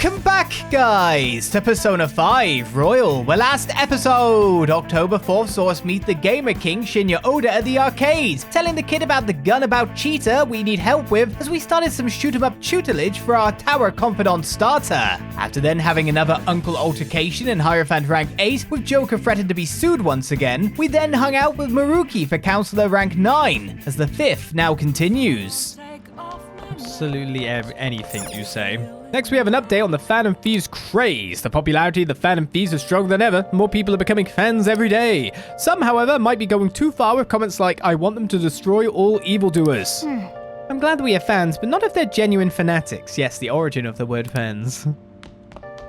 Welcome back, guys, to Persona 5 Royal, where last episode, October 4th, saw us meet the Gamer King Shinya Oda at the arcades, telling the kid about the gun about Cheetah we need help with as we started some shoot-em-up tutelage for our Tower Confidant starter. After then having another Uncle altercation in Hierophant rank 8 with Joker threatened to be sued once again, we then hung out with Maruki for Counselor rank 9, as the 5th now continues. Absolutely anything you say. Next, we have an update on the Phantom Thieves craze. The popularity of the Phantom Thieves is stronger than ever. More people are becoming fans every day. Some, however, might be going too far with comments like, I want them to destroy all evildoers. I'm glad that we have fans, but not if they're genuine fanatics. Yes, the origin of the word fans.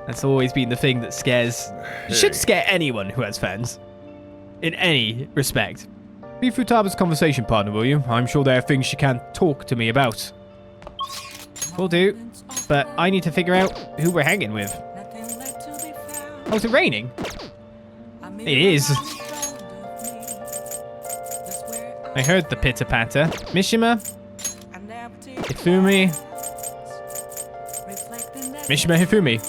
That's always been the thing that scares... should scare anyone who has fans. In any respect. Be Futaba's conversation partner, will you? I'm sure there are things she can't talk to me about. Will do. But I need to figure out who we're hanging with. Oh, is it raining? It is. I heard the pitter-patter. Mishima. Hifumi. Mishima Hifumi.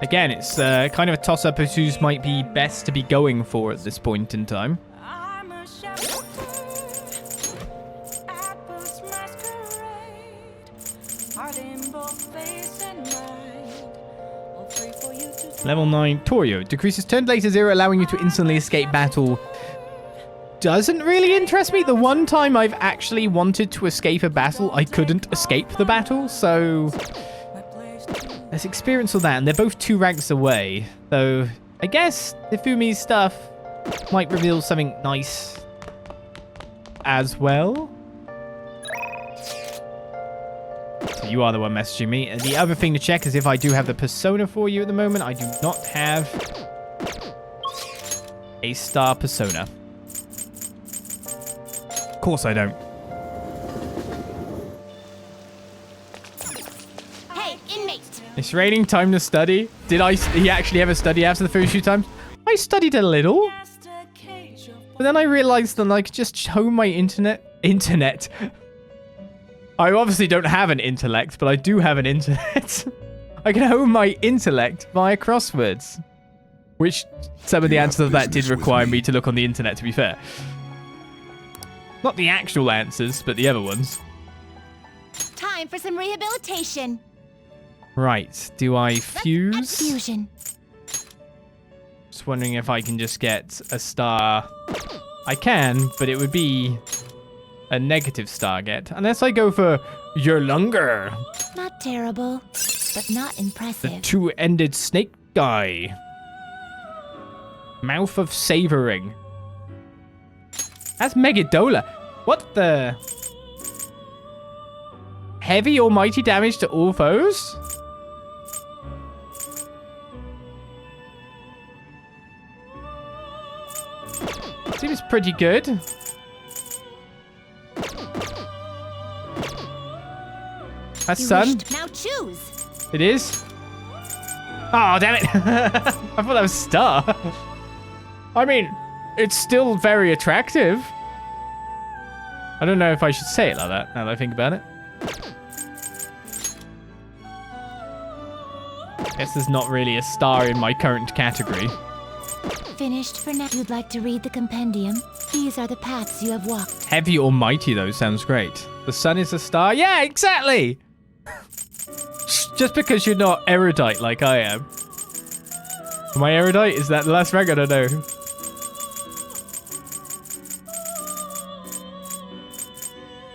Again, it's kind of a toss-up as who's might be best to be going for at this point in time. Level 9, Torio. Decreases turn delay to 0, allowing you to instantly escape battle. Doesn't really interest me. The one time I've actually wanted to escape a battle, I couldn't escape the battle, so... let's experience all that, and they're both 2 ranks away. So, I guess Hifumi's stuff might reveal something nice as well. So you are the one messaging me. And the other thing to check is if I do have the persona for you at the moment. I do not have a star persona. Of course I don't. Hey, inmate. It's raining, time to study. Did he actually ever study after the first few times? I studied a little. But then I realized that I could just hone my internet. I obviously don't have an intellect, but I do have an internet. I can hone my intellect via crosswords. Which some of the answers of that did require me to look on the internet, to be fair. Not the actual answers, but the other ones. Time for some rehabilitation. Right, do I fuse? Fusion. Just wondering if I can just get a star. I can, but it would be a negative star get. Unless I go for your longer. Not terrible, but not impressive. The 2-ended snake guy. Mouth of savoring. That's Megadola. What the? Heavy almighty damage to all foes? Seems pretty good. That's sun. Now choose. It is. Oh, damn it. I thought that was star. I mean, it's still very attractive. I don't know if I should say it like that, now that I think about it. Guess there's not really a star in my current category. Finished for now. You'd like to read the compendium? These are the paths you have walked. Heavy almighty, though, sounds great. The sun is a star? Yeah, exactly! Just because you're not erudite like I am. Am I erudite? Is that the last rank? I don't know.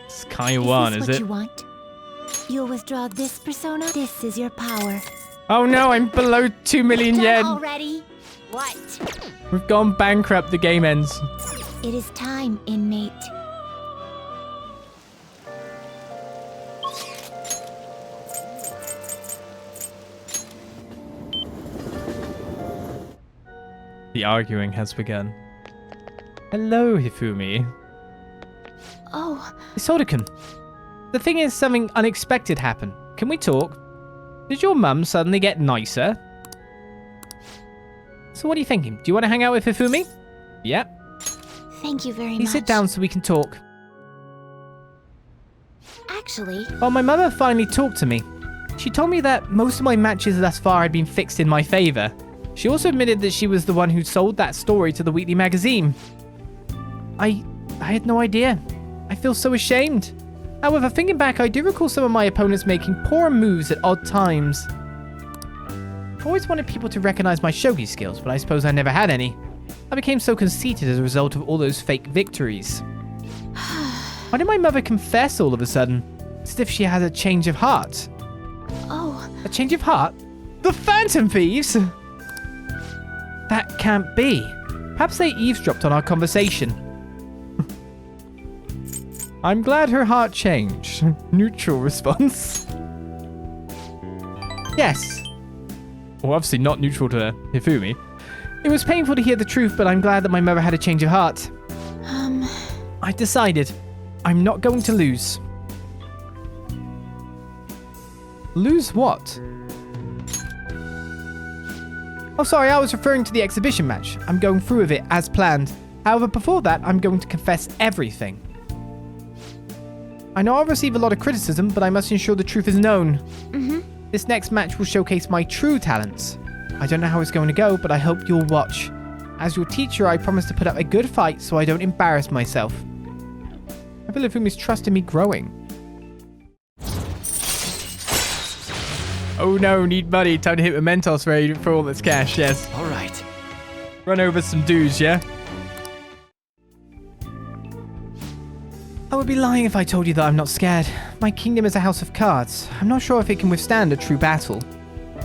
Sky 1, is it? You want? You'll withdraw this persona. This is your power. Oh no, I'm below 2 million yen. Already? What? We've gone bankrupt. The game ends. It is time, inmate. The arguing has begun. Hello, Hifumi. Oh. Isoda-kun. The thing is, something unexpected happened. Can we talk? Did your mum suddenly get nicer? So what are you thinking? Do you want to hang out with Hifumi? Yeah. Thank you very much. Please sit down so we can talk. Actually, Well, my mother finally talked to me. She told me that most of my matches thus far had been fixed in my favor. She also admitted that she was the one who sold that story to the weekly magazine. I had no idea. I feel so ashamed. However, thinking back, I do recall some of my opponents making poor moves at odd times. I always wanted people to recognize my shogi skills, but I suppose I never had any. I became so conceited as a result of all those fake victories. Why did my mother confess all of a sudden? It's as if she had a change of heart. oh, A change of heart? The Phantom Thieves? That can't be. Perhaps they eavesdropped on our conversation. I'm glad her heart changed. Neutral response. Yes. Well, obviously not neutral to Hifumi. It was painful to hear the truth, but I'm glad that my mother had a change of heart. I decided I'm not going to lose. Lose what? Oh, sorry, I was referring to the exhibition match. I'm going through with it as planned. However, before that, I'm going to confess everything. I know I'll receive a lot of criticism, but I must ensure the truth is known. This next match will showcase my true talents. I don't know how it's going to go, but I hope you'll watch. As your teacher, I promise to put up a good fight so I don't embarrass myself. I feel Hifumi's trust in me growing. Oh no, need money. Time to hit the Mentos raid for all that's cash, yes. All right. Run over some dues, yeah? I would be lying if I told you that I'm not scared. My kingdom is a house of cards. I'm not sure if it can withstand a true battle.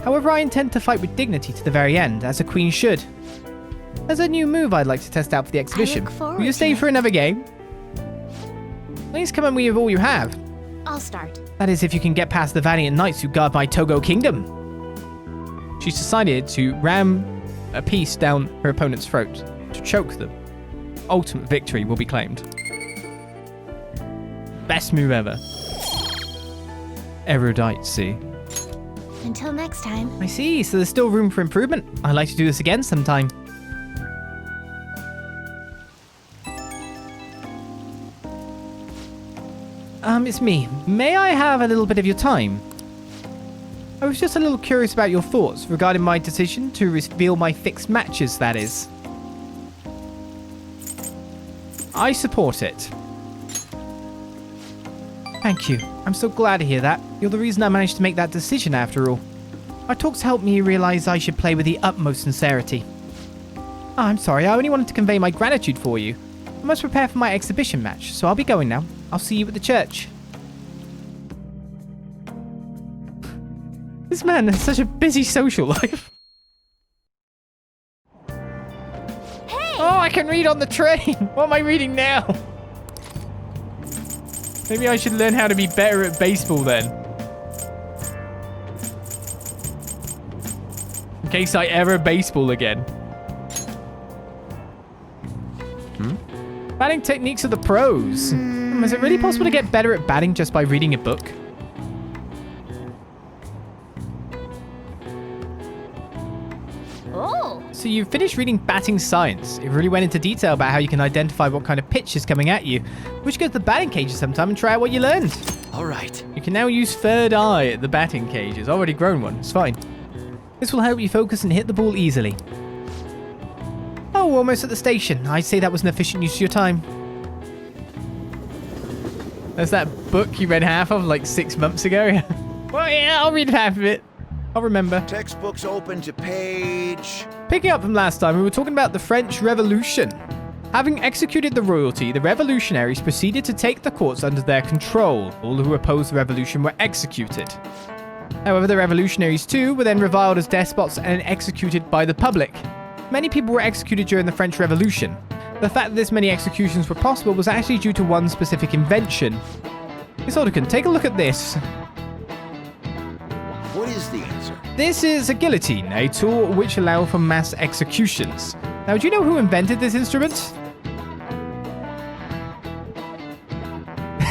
However, I intend to fight with dignity to the very end, as a queen should. There's a new move I'd like to test out for the exhibition. Will you stay for another game? Please come at me with all you have. I'll start. That is, if you can get past the valiant knights who guard my Togo kingdom. She's decided to ram a piece down her opponent's throat to choke them. Ultimate victory will be claimed. Best move ever. Erudite, see. Until next time. I see, so there's still room for improvement. I'd like to do this again sometime. It's me. May I have a little bit of your time? I was just a little curious about your thoughts regarding my decision to reveal my fixed matches, that is. I support it. Thank you. I'm so glad to hear that. You're the reason I managed to make that decision after all. Our talks helped me realize I should play with the utmost sincerity. Oh, I'm sorry. I only wanted to convey my gratitude for you. I must prepare for my exhibition match, so I'll be going now. I'll see you at the church. This man has such a busy social life. Hey! Oh, I can read on the train. What am I reading now? Maybe I should learn how to be better at baseball then. In case I ever baseball again. Batting techniques of the pros. Is it really possible to get better at batting just by reading a book? Oh! So you finished reading Batting Science. It really went into detail about how you can identify what kind of pitch is coming at you. We should go to the batting cages sometime and try out what you learned. All right. You can now use third eye at the batting cages. Already grown one. It's fine. This will help you focus and hit the ball easily. Oh, we're almost at the station. I'd say that was an efficient use of your time. There's that book you read half of like 6 months ago. Well, yeah, I'll read half of it. I'll remember. Textbooks open to page... Picking up from last time, we were talking about the French Revolution. Having executed the royalty, the revolutionaries proceeded to take the courts under their control. All who opposed the revolution were executed. However, the revolutionaries too were then reviled as despots and executed by the public. Many people were executed during the French Revolution. The fact that this many executions were possible was actually due to one specific invention. Isoldecan, take a look at this. What is the answer? This is a guillotine, a tool which allows for mass executions. Now, do you know who invented this instrument?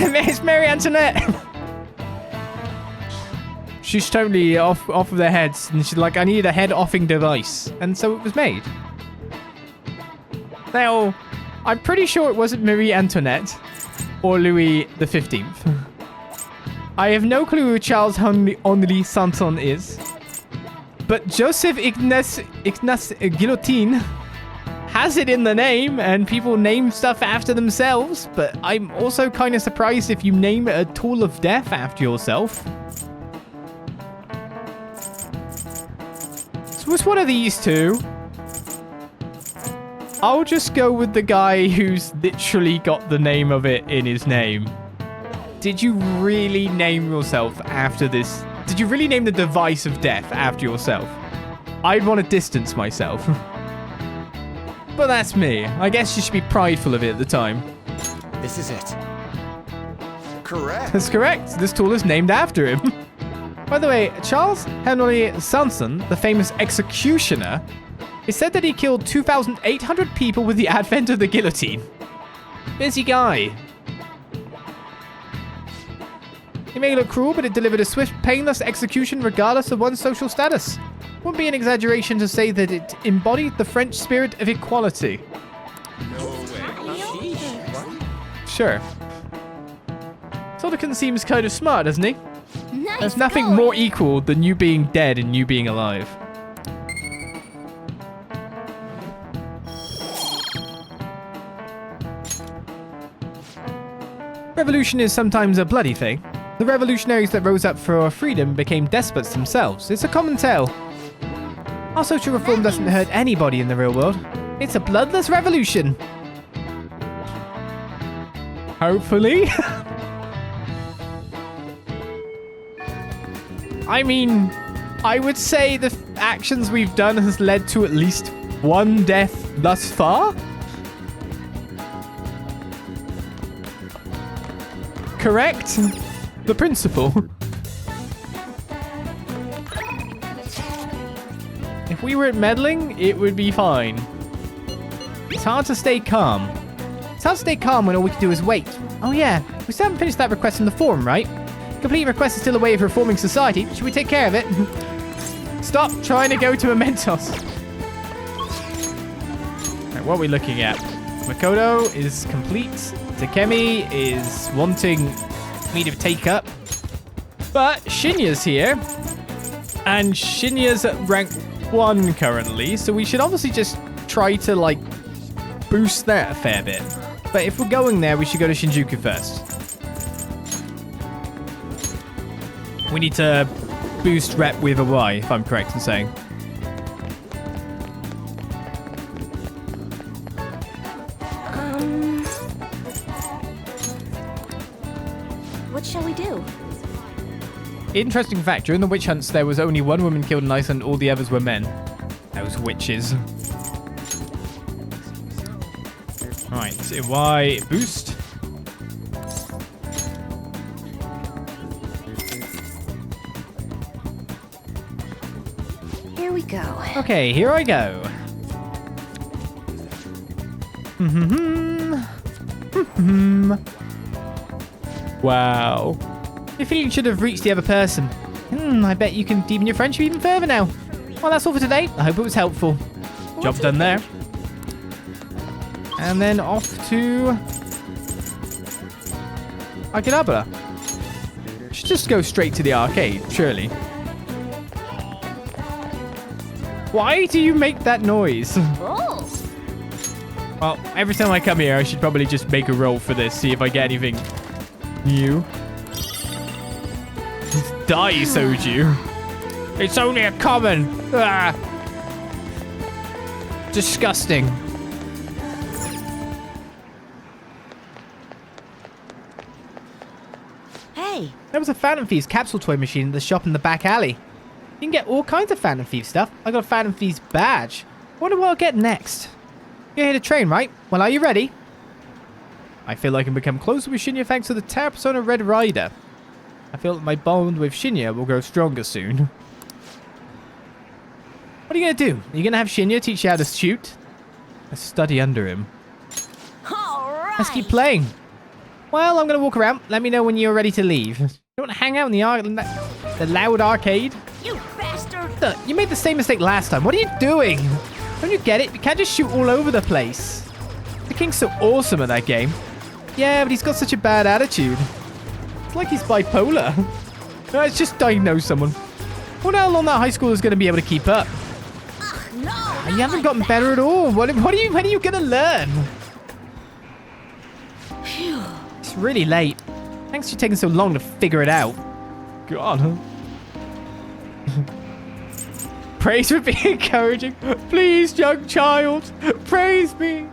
It's Marie Antoinette. She's totally off of their heads, and she's like, I need a head-offing device. And so it was made. Now, I'm pretty sure it wasn't Marie Antoinette or Louis the 15th. I have no clue who Charles Henri Sanson is. But Joseph Ignace Guillotine has it in the name, and people name stuff after themselves. But I'm also kind of surprised if you name a tool of death after yourself. So what's one of these two? I'll just go with the guy who's literally got the name of it in his name. Did you really name yourself after this? Did you really name the device of death after yourself? I'd want to distance myself. But that's me. I guess you should be prideful of it at the time. This is it. Correct. That's correct. This tool is named after him. By the way, Charles Henry Sanson, the famous executioner, it said that he killed 2,800 people with the advent of the guillotine. Busy guy. It may look cruel, but it delivered a swift, painless execution regardless of one's social status. Wouldn't be an exaggeration to say that it embodied the French spirit of equality. No way. Sure. Solican seems kind of smart, doesn't he? Nice There's nothing going. more equal than you being dead and you being alive. Revolution is sometimes a bloody thing. The revolutionaries that rose up for freedom became despots themselves. It's a common tale. Our social reform doesn't hurt anybody in the real world. It's a bloodless revolution. Hopefully. I mean, I would say the actions we've done has led to at least one death thus far. Correct? The principle. If we weren't meddling, it would be fine. It's hard to stay calm. It's hard to stay calm when all we can do is wait. Oh yeah, we still haven't finished that request in the forum, right? Complete request is still a way of reforming society. Should we take care of it? Stop trying to go to Mementos. Right, what are we looking at? Makoto is complete. Takemi is wanting me to take up. But Shinya's here. And Shinya's at rank 1 currently. So we should obviously just try to, like, boost that a fair bit. But if we're going there, we should go to Shinjuku first. We need to boost rep with a Y, if I'm correct in saying. What shall we do? Interesting fact, during the witch hunts, there was only one woman killed in Iceland, all the others were men. Those witches. Right, Y boost. Here we go. Okay, here I go. Wow. Your feeling should have reached the other person. I bet you can deepen your friendship even further now. Well, that's all for today. I hope it was helpful. Job done there. And then off to Akihabara. Should just go straight to the arcade, surely. Why do you make that noise? Oh. Well, every time I come here, I should probably just make a roll for this, see if I get anything new. Die, Soju. It's only a common. Ah. Disgusting. Hey. There was a Phantom Thieves capsule toy machine in the shop in the back alley. You can get all kinds of Phantom Thieves stuff. I got a Phantom Thieves badge. Wonder what I'll get next. You're here to train, right? Well, are you ready? I feel I can become closer with Shinya thanks to the Terra Persona Red Rider. I feel that my bond with Shinya will grow stronger soon. What are you going to do? Are you going to have Shinya teach you how to shoot? Let's study under him. All right. Let's keep playing. Well, I'm going to walk around. Let me know when you're ready to leave. You want to hang out in the loud arcade? You bastard. Look, you made the same mistake last time. What are you doing? Don't you get it? You can't just shoot all over the place. The King's so awesome at that game. Yeah, but he's got such a bad attitude. It's like he's bipolar. Let's just diagnose someone. I wonder how long that high school is going to be able to keep up. You haven't gotten better at all. When are you going to learn? It's really late. Thanks for taking so long to figure it out. God. Praise for being encouraging. Please, young child. Praise me.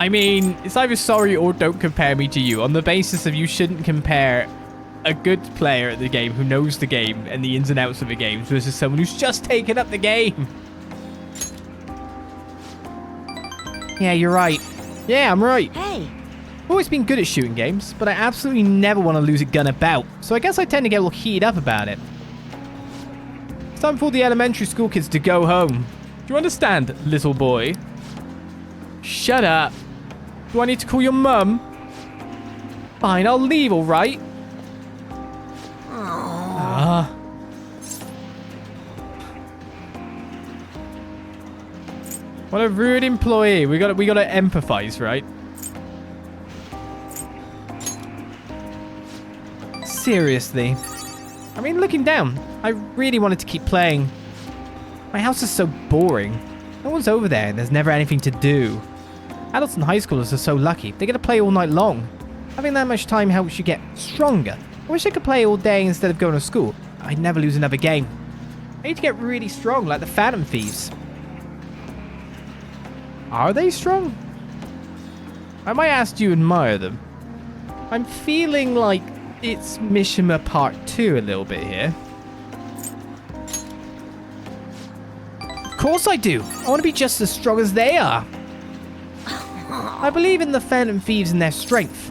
I mean, it's either sorry or don't compare me to you on the basis of you shouldn't compare a good player at the game who knows the game and the ins and outs of the game versus someone who's just taken up the game. Yeah, you're right. Yeah, I'm right. Hey. I've always been good at shooting games, but I absolutely never want to lose a gun about, so I guess I tend to get a little heated up about it. It's time for all the elementary school kids to go home. Do you understand, little boy? Shut up. Do I need to call your mum? Fine, I'll leave, all right? What a rude employee. We got to empathize, right? Seriously. I mean, looking down, I really wanted to keep playing. My house is so boring. No one's over there and there's never anything to do. Adults and high schoolers are so lucky. They get to play all night long. Having that much time helps you get stronger. I wish I could play all day instead of going to school. I'd never lose another game. I need to get really strong like the Phantom Thieves. Are they strong? I might ask, do you admire them? I'm feeling like it's Mishima Part 2 a little bit here. Of course I do. I want to be just as strong as they are. I believe in the Phantom Thieves and their strength.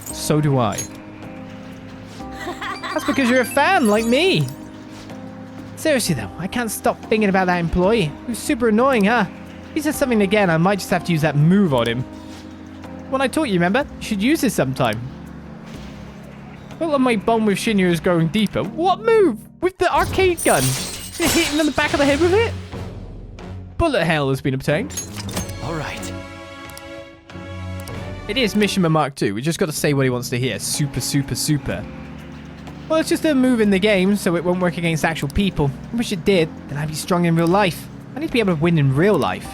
So do I. That's because you're a fan like me. Seriously though, I can't stop thinking about that employee. Who's super annoying, huh? If he says something again, I might just have to use that move on him. When I taught you, remember? You should use this sometime. Felt like my bond with Shinya is growing deeper. What move? With the arcade gun? You're hitting him in the back of the head with it? Bullet hell has been obtained. All right. It is Mishima Mark II. We just got to say what he wants to hear. Super, super, super. Well, it's just a move in the game, so it won't work against actual people. I wish it did, then I'd be strong in real life. I need to be able to win in real life.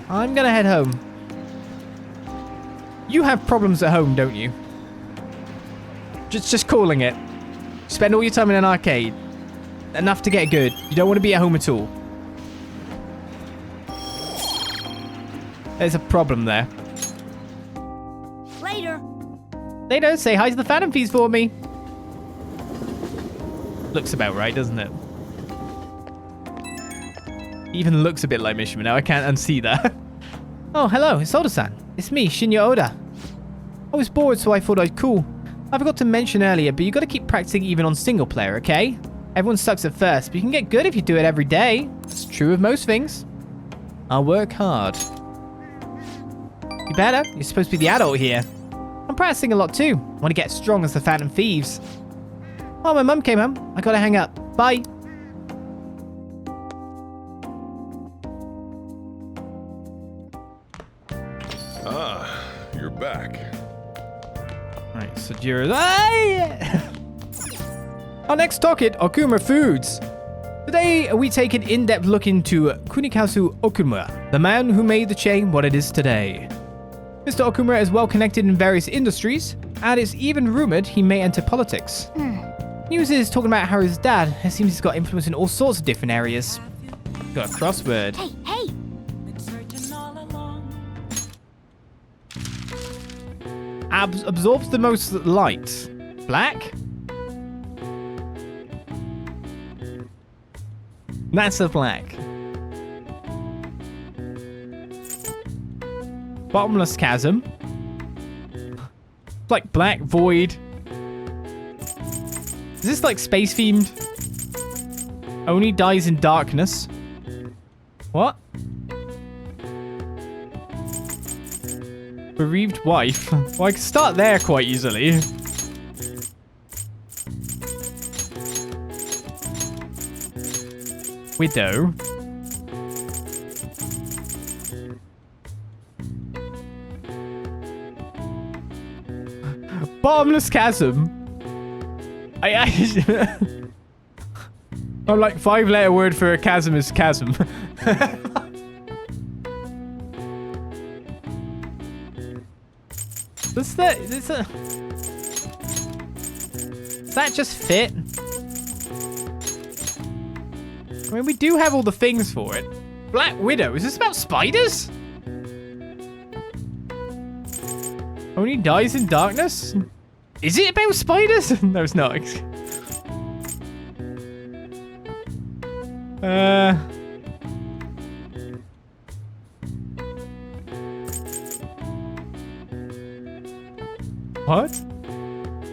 I'm gonna head home. You have problems at home, don't you? Just calling it. Spend all your time in an arcade. Enough to get good. You don't want to be at home at all. There's a problem there. Later. Later, say hi to the Phantom Thieves for me. Looks about right, doesn't it? Even looks a bit like Mishima now. I can't unsee that. Oh, hello. It's Oda-san. It's me, Shinya Oda. I was bored, so I thought I'd call. I forgot to mention earlier, but you got to keep practicing even on single player, okay? Everyone sucks at first, but you can get good if you do it every day. It's true of most things. I'll work hard. You better. You're supposed to be the adult here. I'm practicing a lot too. I want to get strong as the Phantom Thieves. Oh, my mum came home. I gotta hang up. Bye. Ah, you're back. Alright, so Jira's... Our next target, Okuma Foods. Today, we take an in-depth look into Kunikazu Okuma, the man who made the chain what it is today. Mr. Okuma is well connected in various industries, and it's even rumored he may enter politics. News is talking about how his dad seems he's got influence in all sorts of different areas. Got a crossword. Hey, hey! Absorbs the most light. Black? That's a black. Bottomless chasm. Like black void. Is this like space themed? Only dies in darkness. What? Bereaved wife. Well, I can start there quite easily. Widow. Bottomless chasm. I'm like 5-letter word for a chasm is chasm. Does that just fit? I mean, we do have all the things for it. Black Widow. Is this about spiders? Only dies in darkness? Is it about spiders? No, it's not. What?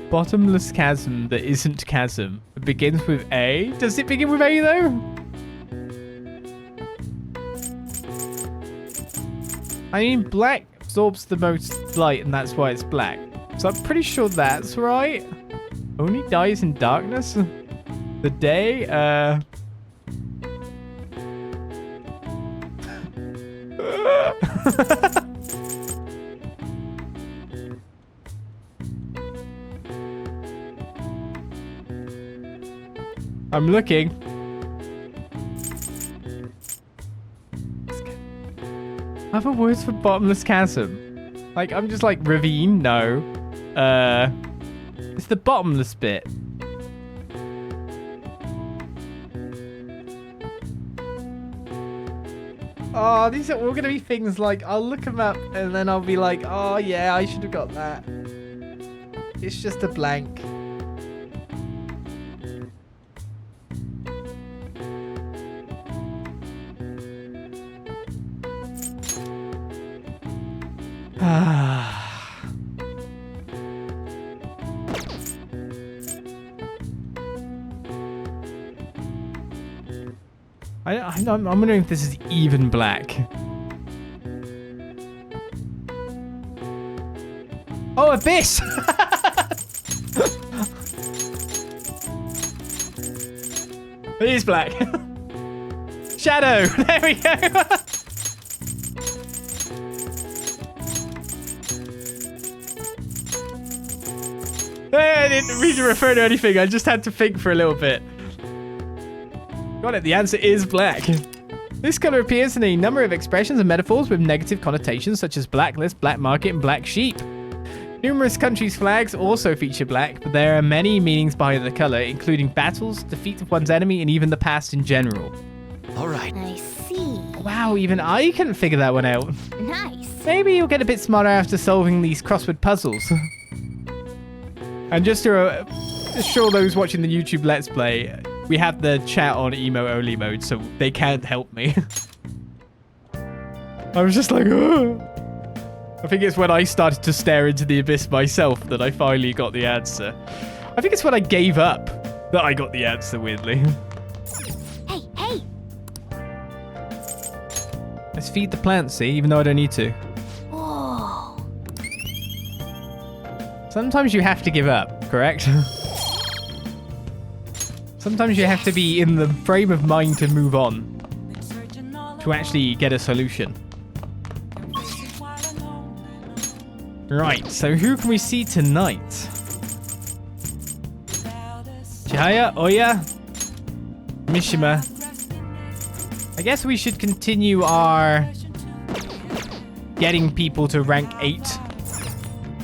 Bottomless chasm that isn't chasm. It begins with A. Does it begin with A though? I mean, black absorbs the most light and that's why it's black. So I'm pretty sure that's right. Only dies in darkness? The day? I'm looking. Other words for bottomless chasm. Like, I'm just like, ravine? No. It's the bottomless bit. Oh, these are all going to be things like, I'll look them up and then I'll be like, oh yeah, I should have got that. It's just a blank. I'm wondering if this is even black. Oh, Abyss! It is black. Shadow! There we go! I didn't mean to refer to anything. I just had to think for a little bit. Got it. The answer is black. This color appears in a number of expressions and metaphors with negative connotations such as blacklist, black market, and black sheep. Numerous countries' flags also feature black, but there are many meanings behind the color, including battles, defeat of one's enemy, and even the past in general. All right. I see. Wow, even I couldn't figure that one out. Nice. Maybe you'll get a bit smarter after solving these crossword puzzles. And just to assure those watching the YouTube Let's Play, we have the chat on emo only mode, so they can't help me. I was just like, oh. I think it's when I started to stare into the abyss myself that I finally got the answer. I think it's when I gave up that I got the answer, weirdly. Hey, hey! Let's feed the plants, see, even though I don't need to. Whoa. Sometimes you have to give up, correct? Sometimes you have to be in the frame of mind to move on, to actually get a solution. Right, so who can we see tonight? Chihaya, Oya, Mishima. I guess we should continue our getting people to rank 8.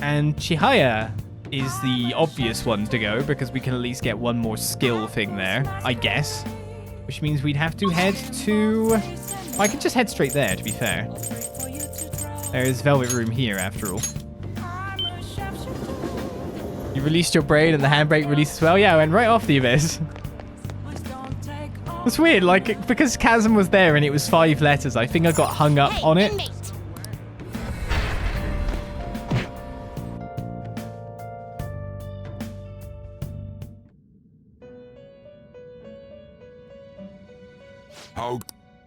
And Chihaya is the obvious one to go because we can at least get one more skill thing there, I guess. Which means we'd have to head to... Well, I could just head straight there, to be fair. There is Velvet Room here, after all. You released your brain and the handbrake released as well? Yeah, I went right off the abyss. It's weird, like, because chasm was there and it was 5 letters, I think I got hung up on it.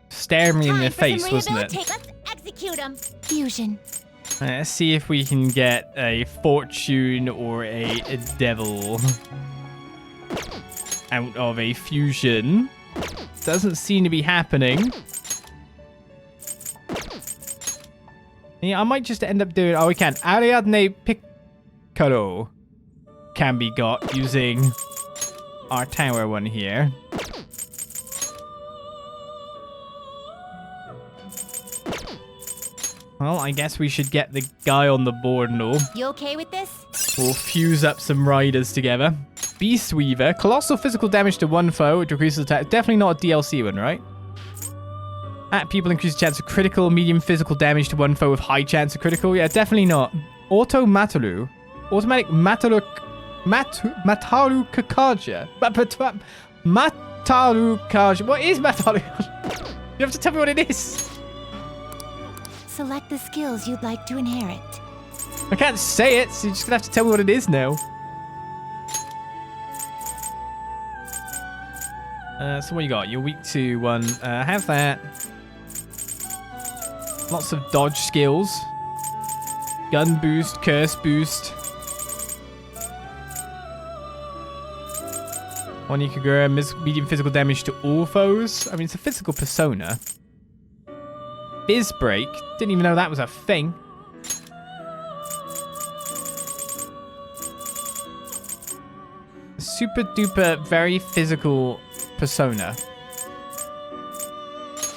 Stare me in the face, wasn't it? Let's execute him. Fusion. Let's see if we can get a fortune or a devil out of a fusion. Doesn't seem to be happening. Yeah, I might just end up doing... Oh, we can. Ariadne Piccolo. can be got using our tower one here. Well, I guess we should get the guy on the board and all. You okay with this? We'll fuse up some riders together. Beast Weaver. Colossal physical damage to one foe, which increases attack. Definitely not a DLC one, right? At people increases chance of critical. Medium physical damage to one foe with high chance of critical. Yeah, definitely not. Auto Matalu. Automatic Matalu Kakaja. Matalu Kaja. What is Matalu? You have to tell me what it is. Select the skills you'd like to inherit. I can't say it, so you're just gonna have to tell me what it is now. So what you got? You're weak to one. Have that. Lots of dodge skills. Gun boost, curse boost. One you could grow medium physical damage to all foes. I mean, it's a physical persona. Fizz break. Didn't even know that was a thing. Super duper, very physical persona.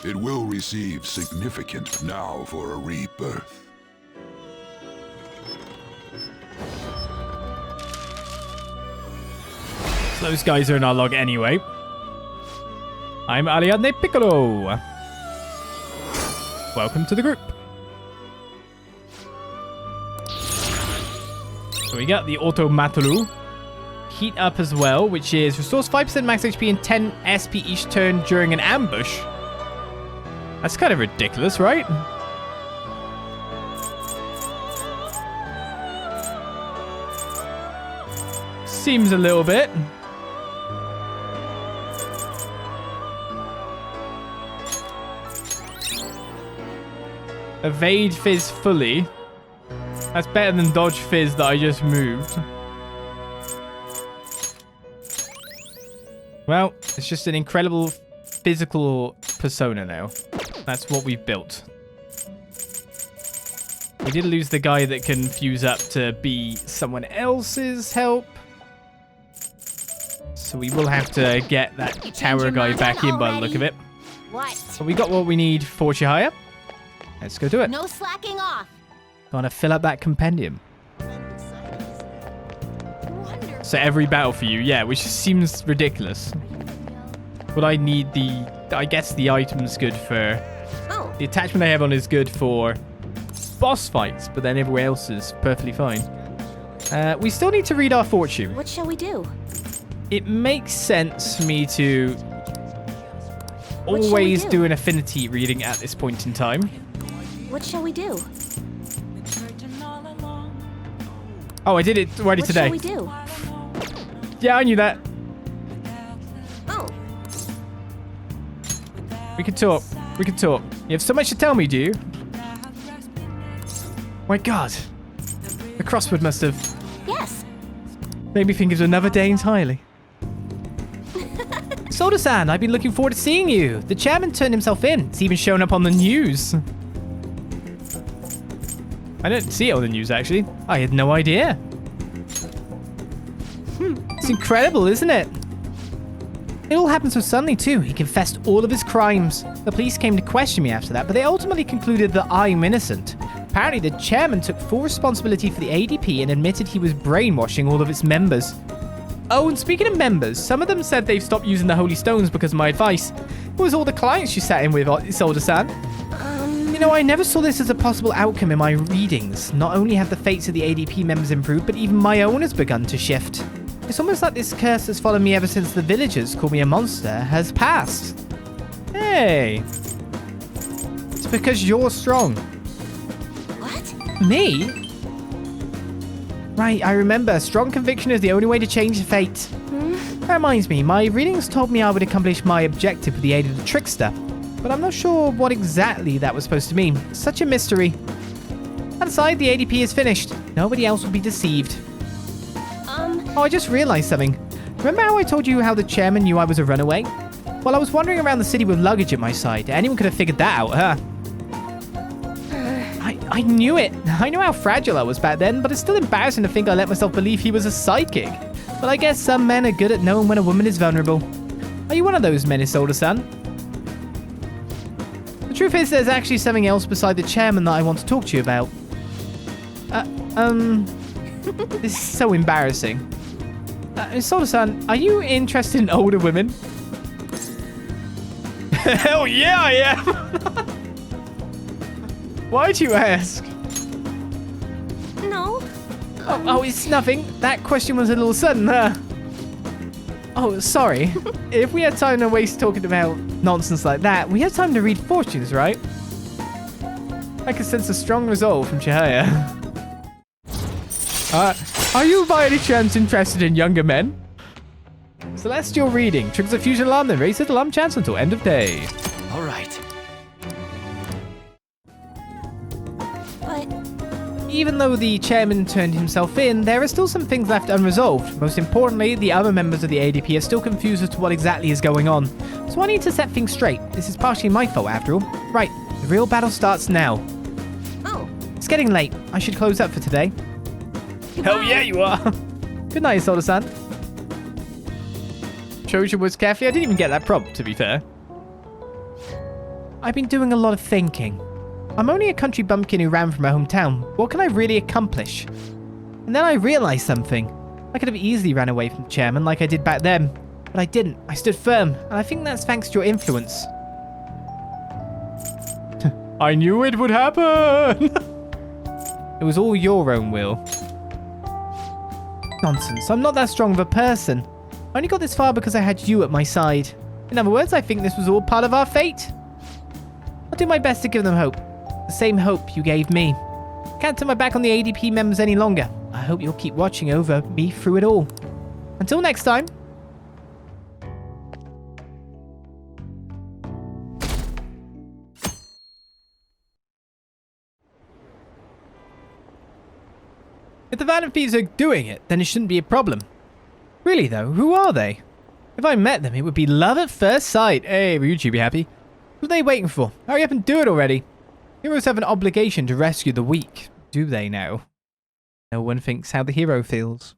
It will receive significant now for a rebirth. So those guys are in our log anyway. I'm Ariadne Piccolo. Welcome to the group. So we got the Auto Matalu. Heat up as well, which is restores 5% max HP and 10 SP each turn during an ambush. That's kind of ridiculous, right? Seems a little bit. Evade Fizz fully. That's better than dodge Fizz that I just moved. Well, it's just an incredible physical persona now. That's what we've built. We did lose the guy that can fuse up to be someone else's help. So we will have to get that tower guy back in by the look of it. What? But we got what we need for Chihaya. Let's go do it. No slacking off. Gonna fill up that compendium. So every battle for you, yeah, which seems ridiculous. But I need I guess the item's good for... Oh. The attachment I have on is good for boss fights, but then everywhere else is perfectly fine. We still need to read our fortune. What shall we do? It makes sense for me to always do an affinity reading at this point in time. What shall we do? Oh, I did it already today. What shall we do? Yeah, I knew that. Oh. We can talk. We can talk. You have so much to tell me, do you? My God. The crossword must have Yes. made me think of another day entirely. Soda-san, I've been looking forward to seeing you. The chairman turned himself in. It's even shown up on the news. I didn't see it on the news, actually. I had no idea. It's incredible, isn't it? It all happened so suddenly, too. He confessed all of his crimes. The police came to question me after that, but they ultimately concluded that I'm innocent. Apparently, the chairman took full responsibility for the ADP and admitted he was brainwashing all of its members. Oh, and speaking of members, some of them said they've stopped using the Holy Stones because of my advice. It was all the clients you sat in with, Isolde-san. You know, I never saw this as a possible outcome in my readings. Not only have the fates of the ADP members improved, but even my own has begun to shift. It's almost like this curse has followed me ever since the villagers called me a monster has passed. Hey. It's because you're strong. What? Me? Right, I remember. Strong conviction is the only way to change fate. That reminds me, my readings told me I would accomplish my objective with the aid of the trickster. But I'm not sure what exactly that was supposed to mean. Such a mystery. That aside, the ADP is finished. Nobody else will be deceived. Oh, I just realized something. Remember how I told you how the chairman knew I was a runaway? Well, I was wandering around the city with luggage at my side. Anyone could have figured that out, huh? I I knew it. I know how fragile I was back then, but it's still embarrassing to think I let myself believe he was a psychic. But I guess some men are good at knowing when a woman is vulnerable. Are you one of those men, Isolde-san? The truth is, there's actually something else beside the chairman that I want to talk to you about. This is so embarrassing. Isolde-san, are you interested in older women? Hell yeah, I am! Why'd you ask? No. Oh, it's nothing. That question was a little sudden, Oh, sorry. If we had time to waste talking about nonsense like that, we have time to read fortunes, right? I can sense a strong resolve from Chihaya. Are you by any chance interested in younger men? Celestial reading. Triggers a fusion alarm, then raises the alarm chance until end of day. All right. But Even though the chairman turned himself in, there are still some things left unresolved. Most importantly, the other members of the ADP are still confused as to what exactly is going on. So I need to set things straight. This is partially my fault after all. Right, the real battle starts now. oh, It's getting late. I should close up for today. Hell yeah, you are. Good night, Isolde-san. Trojan was carefully. I didn't even get that prompt, to be fair. I've been doing a lot of thinking. I'm only a country bumpkin who ran from my hometown. What can I really accomplish? And then I realized something. I could have easily ran away from the chairman like I did back then. But I didn't. I stood firm. And I think that's thanks to your influence. I knew it would happen! It was all your own will. Nonsense. I'm not that strong of a person. I only got this far because I had you at my side. In other words, I think this was all part of our fate. I'll do my best to give them hope. The same hope you gave me. Can't turn my back on the ADP members any longer. I hope you'll keep watching over me through it all. Until next time. If the Phantom Thieves are doing it, then it shouldn't be a problem. Really though, who are they? If I met them, it would be love at first sight. Hey, Ryuji be happy. What are they waiting for? Hurry up and do it already. Heroes have an obligation to rescue the weak. Do they now? No one thinks how the hero feels.